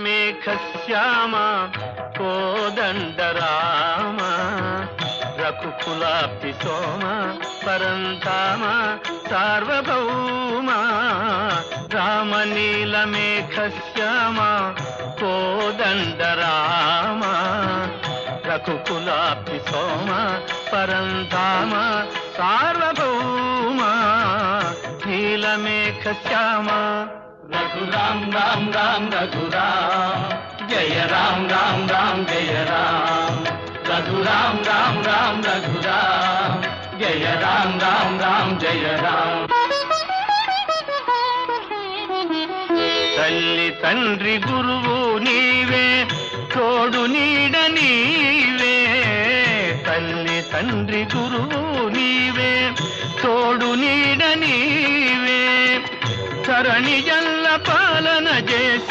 రామనీలమేఘశ్యామ కోదండరామ రఘుకులాప్తి సోమ పరంధామ సార్వభౌమ రామనీలమేఘశ్యామ కోదండరామ రఘుకులాప్తి సోమ పరంధామ సార్వభౌమ నీలమేఘశ్యామ रघुराम राम राम रघुराम जय राम राम राम जय राम रघुराम राम राम रघुराम जय राम राम राम जय राम తల్లి తండ్రి గురువు నీవే తోడు నీడ నీవే తల్లి తండ్రి గురువు నీవే తోడు నీడ నీవే ధరణి జల్ల పాలన చేసే